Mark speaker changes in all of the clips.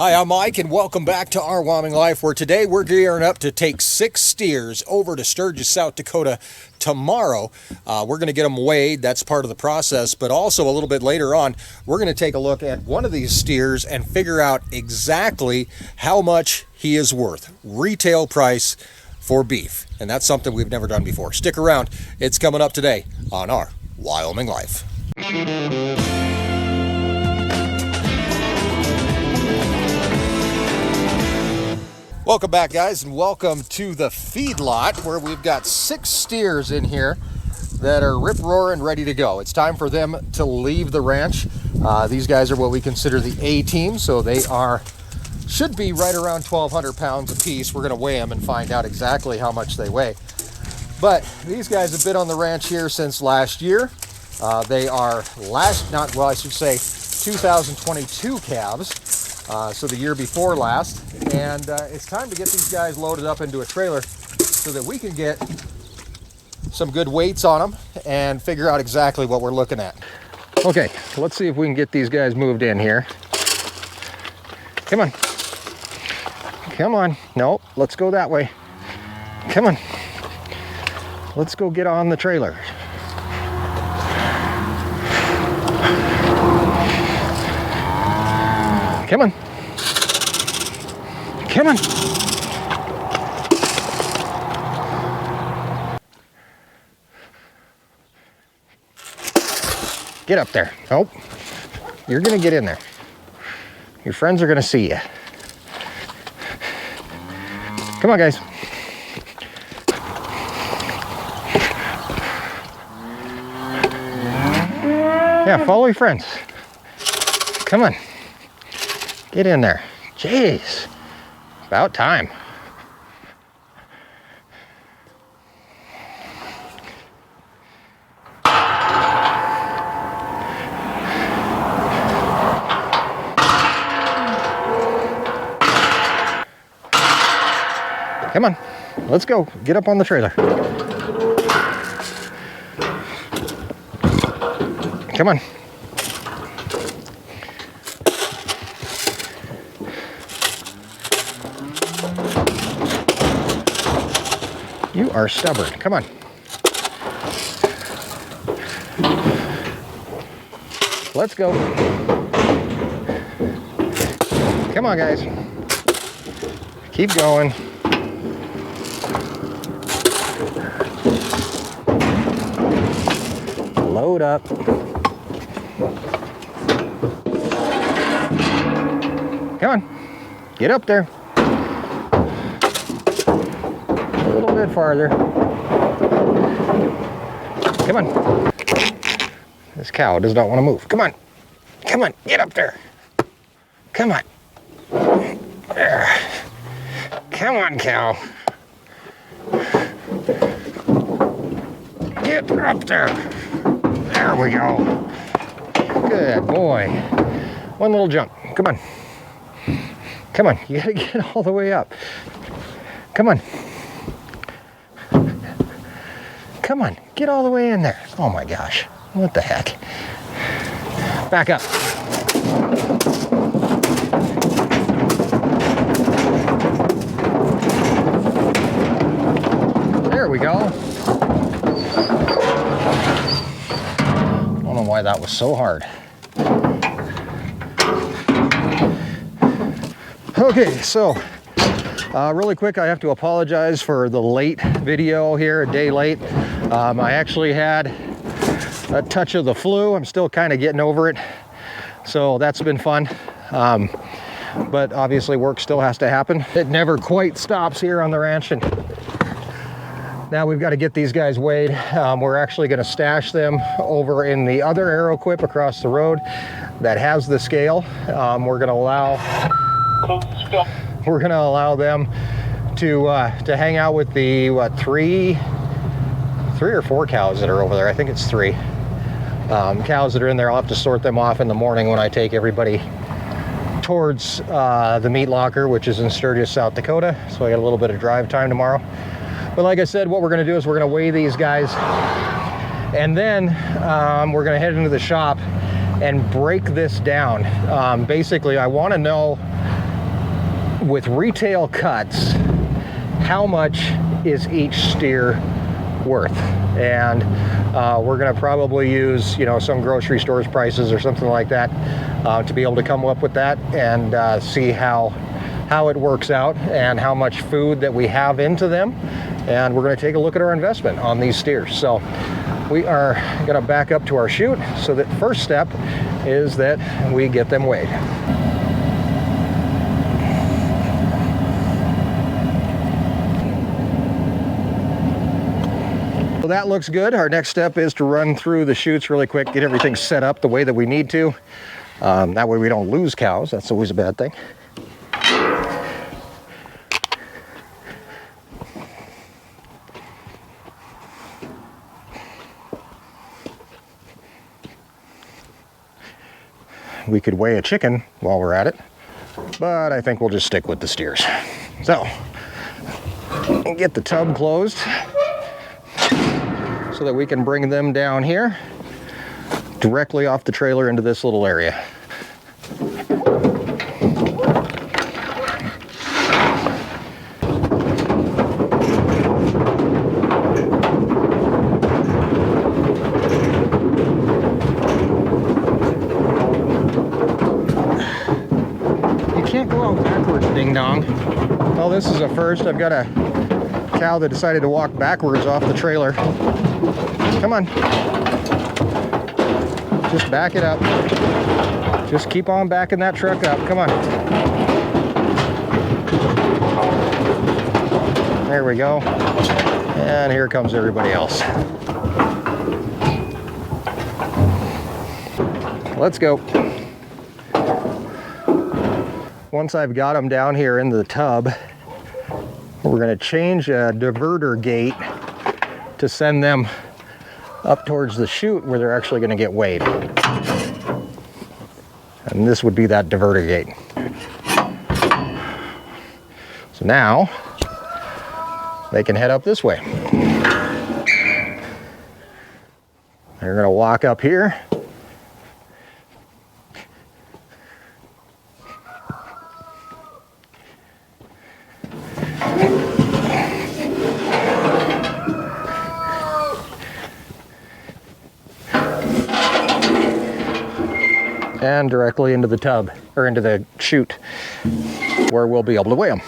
Speaker 1: Hi, I'm Mike, and welcome back to Our Wyoming Life, where today we're gearing up to take 6 steers over to Sturgis, South Dakota tomorrow. We're going to get them weighed. That's part of the process. But also a little bit later on, we're going to take a look at one of these steers and figure out exactly how much he is worth. Retail price for beef. And that's something we've never done before. Stick around. It's coming up today on Our Wyoming Life. Welcome back, guys, and welcome to the feedlot, where we've got 6 steers in here that are rip-roaring ready to go. It's time for them to leave the ranch. These guys are what we consider the A team, so they should be right around 1,200 pounds a piece. We're going to weigh them and find out exactly how much they weigh. But these guys have been on the ranch here since last year. They are 2022 calves. So the year before last, and it's time to get these guys loaded up into a trailer so that we can get some good weights on them and figure out exactly what we're looking at. Okay, let's see if we can get these guys moved in here. Come on. Come on. No, let's go that way. Come on. Let's go get on the trailer. Come on. Come on. Get up there. Nope. You're going to get in there. Your friends are going to see you. Come on, guys. Yeah, follow your friends. Come on. Get in there. Jeez. About time. Come on. Let's go. Get up on the trailer. Come on. You are stubborn. Come on. Let's go. Come on, guys. Keep going. Load up. Come on. Get up there. A little bit farther. Come on. This cow does not want to move. Come on. Come on. Get up there. Come on. There. Come on, cow. Get up there. There we go. Good boy. One little jump. Come on. Come on. You gotta get all the way up. Come on. Come on, get all the way in there. Oh my gosh, what the heck? Back up. There we go. I don't know why that was so hard. Okay, so really quick, I have to apologize for the late video here, a day late. I actually had a touch of the flu. I'm still kind of getting over it. So that's been fun. But obviously work still has to happen. It never quite stops here on the ranch. And now we've got to get these guys weighed. We're actually going to stash them over in the other Aero Equip across the road that has the scale. We're going to allow them to hang out with the three or four cows that are over there. I think it's 3 cows that are in there. I'll have to sort them off in the morning when I take everybody towards the meat locker, which is in Sturgis, South Dakota. So I got a little bit of drive time tomorrow. But like I said, what we're going to do is we're going to weigh these guys, and then we're going to head into the shop and break this down. Basically, I want to know with retail cuts, how much is each steer worth? And we're going to probably use, you know, some grocery stores prices or something like that to be able to come up with that and see how it works out and how much food that we have into them. And we're going to take a look at our investment on these steers. So we are going to back up to our chute. So the first step is that we get them weighed. So that looks good. Our next step is to run through the chutes really quick, get everything set up the way that we need to. That way we don't lose cows. That's always a bad thing. We could weigh a chicken while we're at it, but I think we'll just stick with the steers. So, get the tub closed so that we can bring them down here directly off the trailer into this little area. Ding dong. Well, this is a first. I've got a cow that decided to walk backwards off the trailer. Come on. Just back it up. Just keep on backing that truck up. Come on. There we go. And here comes everybody else. Let's go. Once I've got them down here in the tub, we're going to change a diverter gate to send them up towards the chute where they're actually going to get weighed. And this would be that diverter gate. So now they can head up this way. They're going to walk up here. And directly into the tub, or into the chute, where we'll be able to weigh them.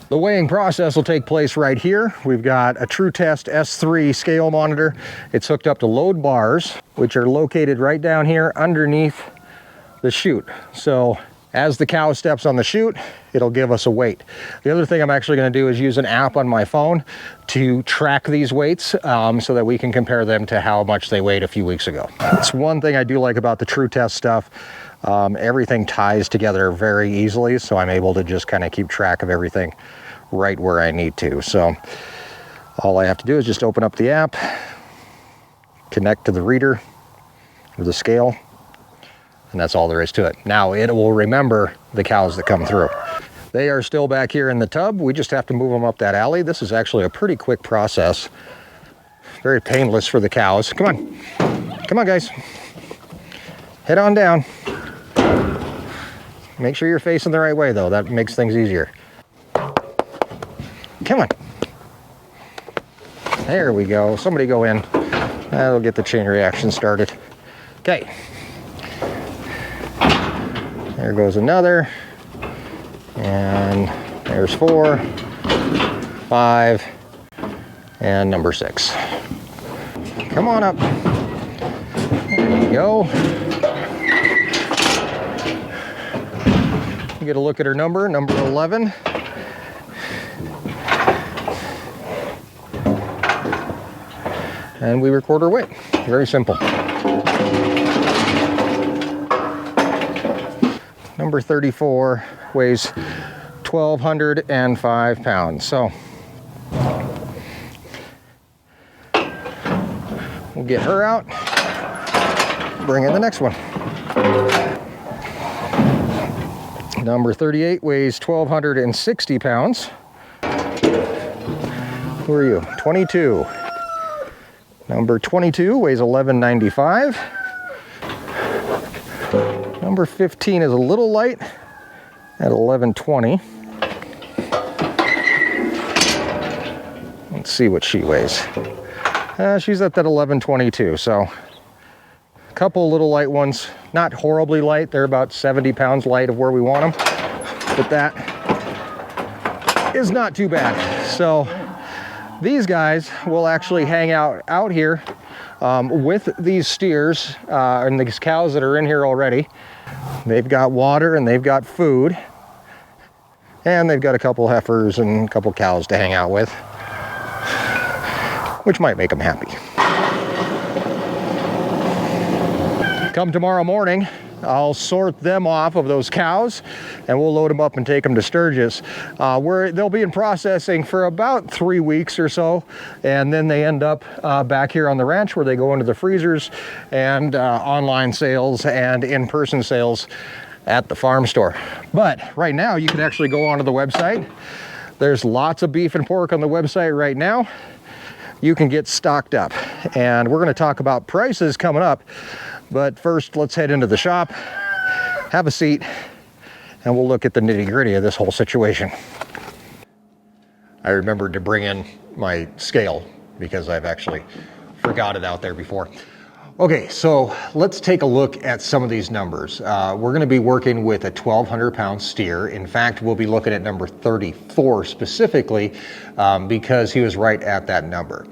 Speaker 1: The weighing process will take place right here. We've got a True Test S3 scale monitor. It's hooked up to load bars, which are located right down here underneath the chute. So as the cow steps on the chute, it'll give us a weight. The other thing I'm actually going to do is use an app on my phone to track these weights so that we can compare them to how much they weighed a few weeks ago. It's one thing I do like about the True Test stuff. Everything ties together very easily, so I'm able to just kind of keep track of everything right where I need to. So all I have to do is just open up the app, connect to the reader or the scale, and that's all there is to it. Now it will remember the cows that come through. They are still back here in the tub. We just have to move them up that alley. This is actually a pretty quick process. Very painless for the cows. Come on. Come on, guys. Head on down. Make sure you're facing the right way, though. That makes things easier. Come on. There we go. Somebody go in. That'll get the chain reaction started. Okay. There goes another. And there's 4, 5, and number 6. Come on up. There you go. Get a look at her number 11. And we record her weight. Very simple. Number 34 weighs 1,205 pounds. So we'll get her out, bring in the next one. Number 38 weighs 1,260 pounds. Who are you? 22. Number 22 weighs 1,195. Number 15 is a little light at 1120. Let's see what she weighs. She's at that 1122, so a couple little light ones, not horribly light. They're about 70 pounds light of where we want them, but that is not too bad. So these guys will actually hang out here with these steers and these cows that are in here already. They've got water and they've got food, and they've got a couple heifers and a couple cows to hang out with, which might make them happy. Come tomorrow morning, I'll sort them off of those cows and we'll load them up and take them to Sturgis, where they'll be in processing for about 3 weeks or so, and then they end up back here on the ranch, where they go into the freezers and online sales and in-person sales at the farm store. But right now you can actually go onto the website. There's lots of beef and pork on the website right now. You can get stocked up, and we're going to talk about prices coming up. But first, let's head into the shop, have a seat, and we'll look at the nitty-gritty of this whole situation. I remembered to bring in my scale because I've actually forgot it out there before. Okay, so let's take a look at some of these numbers. We're going to be working with a 1,200-pound steer. In fact, we'll be looking at number 34 specifically because he was right at that number.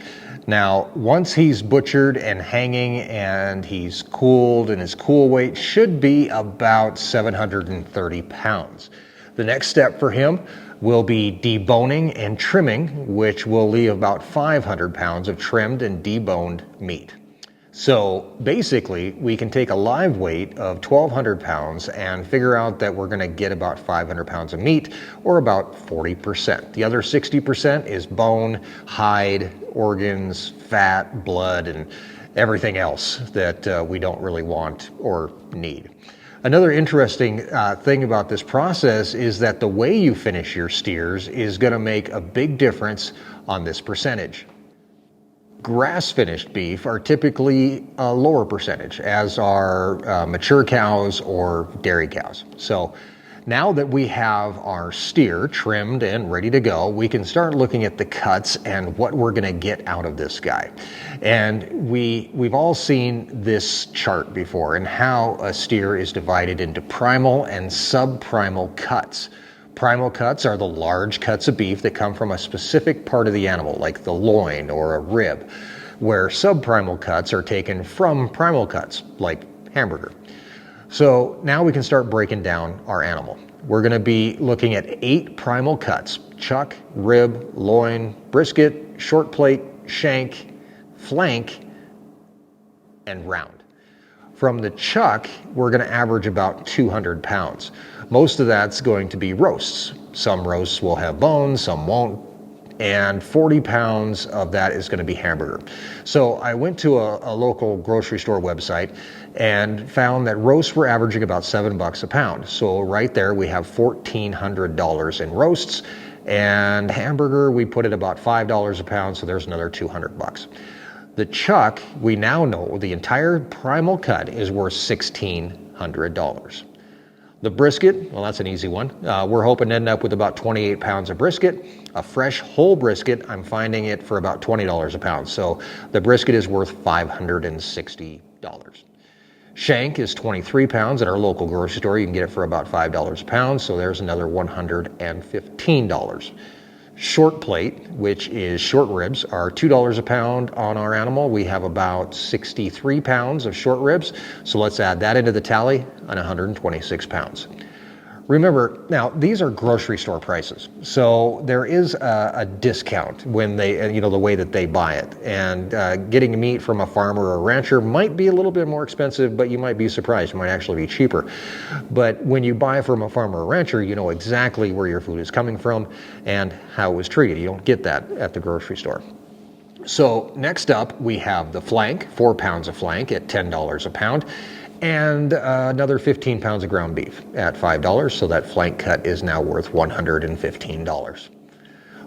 Speaker 1: Now, once he's butchered and hanging and he's cooled, and his cool weight should be about 730 pounds. The next step for him will be deboning and trimming, which will leave about 500 pounds of trimmed and deboned meat. So basically, we can take a live weight of 1,200 pounds and figure out that we're going to get about 500 pounds of meat, or about 40%. The other 60% is bone, hide, organs, fat, blood, and everything else that we don't really want or need. Another interesting thing about this process is that the way you finish your steers is going to make a big difference on this percentage. Grass-finished beef are typically a lower percentage, as are mature cows or dairy cows. So now that we have our steer trimmed and ready to go, we can start looking at the cuts and what we're going to get out of this guy. And we've all seen this chart before, and how a steer is divided into primal and subprimal cuts. Primal cuts are the large cuts of beef that come from a specific part of the animal, like the loin or a rib, where subprimal cuts are taken from primal cuts, like hamburger. So now we can start breaking down our animal. We're going to be looking at 8 primal cuts: chuck, rib, loin, brisket, short plate, shank, flank, and round. From the chuck, we're going to average about 200 pounds. Most of that's going to be roasts. Some roasts will have bones, some won't, and 40 pounds of that is going to be hamburger. So I went to a local grocery store website and found that roasts were averaging about $7 a pound. So right there we have $1,400 in roasts, and hamburger we put at about $5 a pound, so there's another $200. The chuck, we now know the entire primal cut is worth $1,600. The brisket, well, that's an easy one. We're hoping to end up with about 28 pounds of brisket. A fresh whole brisket, I'm finding it for about $20 a pound. So the brisket is worth $560. Shank is 23 pounds at our local grocery store. You can get it for about $5 a pound. So there's another $115. Short plate, which is short ribs, are $2 a pound on our animal. We have about 63 pounds of short ribs. So let's add that into the tally on 126 pounds. Remember, now these are grocery store prices, so there is a discount when they, the way that they buy it. And getting meat from a farmer or a rancher might be a little bit more expensive, but you might be surprised. It might actually be cheaper. But when you buy from a farmer or rancher, you know exactly where your food is coming from and how it was treated. You don't get that at the grocery store. So next up, we have the flank, 4 pounds of flank at $10 a pound. And another 15 pounds of ground beef at $5, so that flank cut is now worth $115.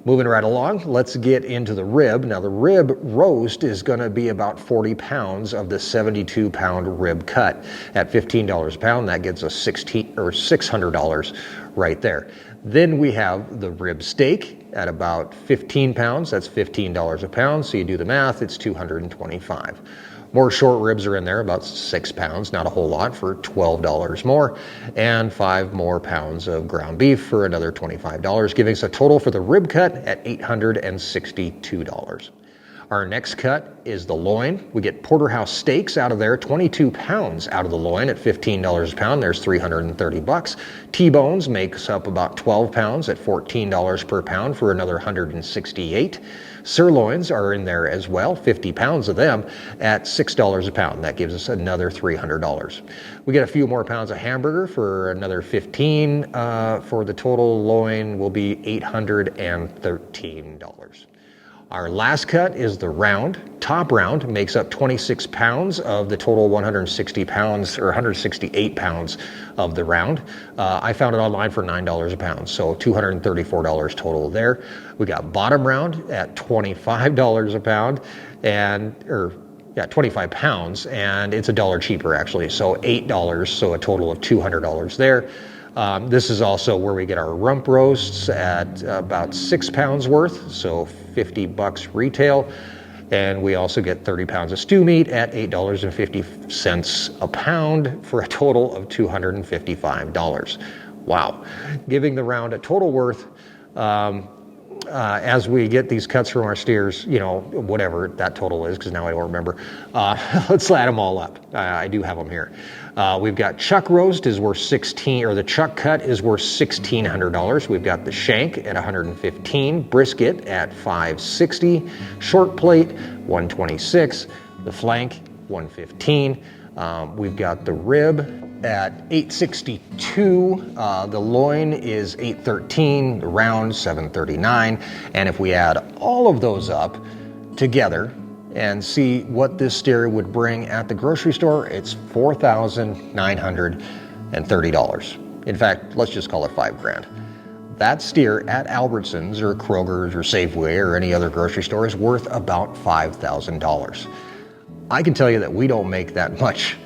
Speaker 1: Moving right along, let's get into the rib. Now the rib roast is going to be about 40 pounds of the 72-pound rib cut at $15 a pound. That gets us $600 right there. Then we have the rib steak at about 15 pounds. That's $15 a pound. So you do the math, it's $225. More short ribs are in there, about 6 pounds, not a whole lot, for $12 more, and 5 more pounds of ground beef for another $25, giving us a total for the rib cut at $862. Our next cut is the loin. We get porterhouse steaks out of there, 22 pounds out of the loin at $15 a pound. There's $330. T-bones makes up about 12 pounds at $14 per pound for another $168. Sirloins are in there as well, 50 pounds of them at $6 a pound. That gives us another $300. We get a few more pounds of hamburger for another 15. For the total loin will be $813. Our last cut is the round. Top round makes up 26 pounds of the total 160 pounds or 168 pounds of the round. I found it online for $9 a pound, so $234 total there. We got bottom round at $25 a pound, 25 pounds, and it's $1 cheaper actually, so $8, so a total of $200 there. This is also where we get our rump roasts at about 6 pounds worth, so $50 retail. And we also get 30 pounds of stew meat at $8.50 a pound for a total of $255. Wow. Giving the round a total worth, as we get these cuts from our steers, whatever that total is, because now I don't remember. Let's add them all up. I do have them here. We've got chuck roast is worth the chuck cut is worth $1,600. We've got the shank at $115, brisket at $560, short plate $126, the flank $115. We've got the rib at $862, the loin is $813, the round $739, and if we add all of those up together and see what this steer would bring at the grocery store, it's $4,930. In fact, let's just call it $5,000. That steer at Albertsons or Kroger's or Safeway or any other grocery store is worth about $5,000. I can tell you that we don't make that much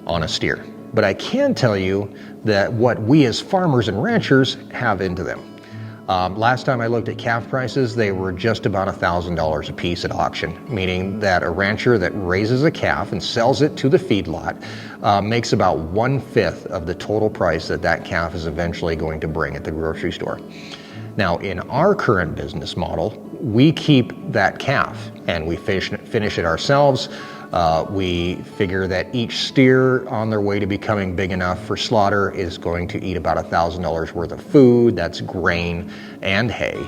Speaker 1: on a steer. But I can tell you that what we as farmers and ranchers have into them. Last time I looked at calf prices, they were just about $1,000 a piece at auction, meaning that a rancher that raises a calf and sells it to the feedlot makes about 1/5 of the total price that calf is eventually going to bring at the grocery store. Now, in our current business model, we keep that calf and we finish it ourselves. We figure that each steer on their way to becoming big enough for slaughter is going to eat about $1,000 worth of food. That's grain and hay.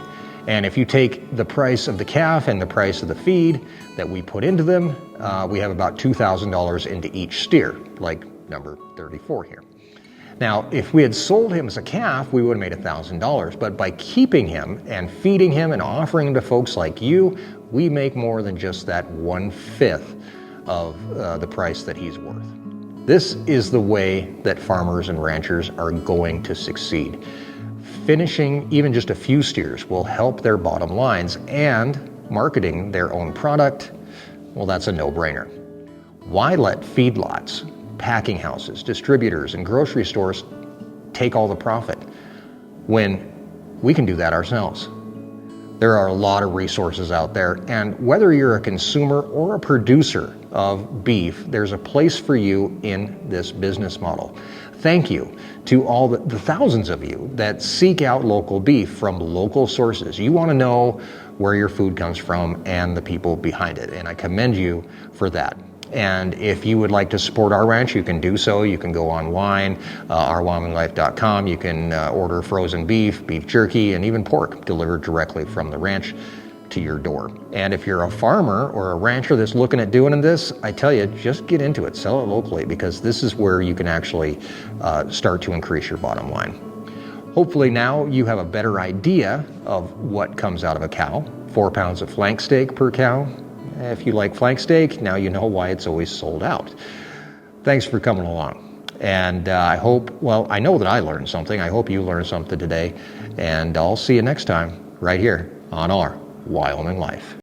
Speaker 1: And if you take the price of the calf and the price of the feed that we put into them, we have about $2,000 into each steer, like number 34 here. Now, if we had sold him as a calf, we would have made $1,000. But by keeping him and feeding him and offering him to folks like you, we make more than just that 1/5 of the price that he's worth. This is the way that farmers and ranchers are going to succeed. Finishing even just a few steers will help their bottom lines, and marketing their own product, well, that's a no-brainer. Why let feedlots, packing houses, distributors, and grocery stores take all the profit when we can do that ourselves? There are a lot of resources out there, and whether you're a consumer or a producer of beef, there's a place for you in this business model. Thank you to all the thousands of you that seek out local beef from local sources. You want to know where your food comes from and the people behind it, and I commend you for that. And if you would like to support our ranch, you can do so. You can go online, ourwyominglife.com. You can order frozen beef, beef jerky, and even pork delivered directly from the ranch to your door. And if you're a farmer or a rancher that's looking at doing this, I tell you, just get into it. Sell it locally, because this is where you can actually start to increase your bottom line. Hopefully now you have a better idea of what comes out of a cow. 4 pounds of flank steak per cow. If you like flank steak, now you know why it's always sold out. Thanks for coming along. And I know that I learned something. I hope you learned something today. And I'll see you next time right here on Our Wyoming Life.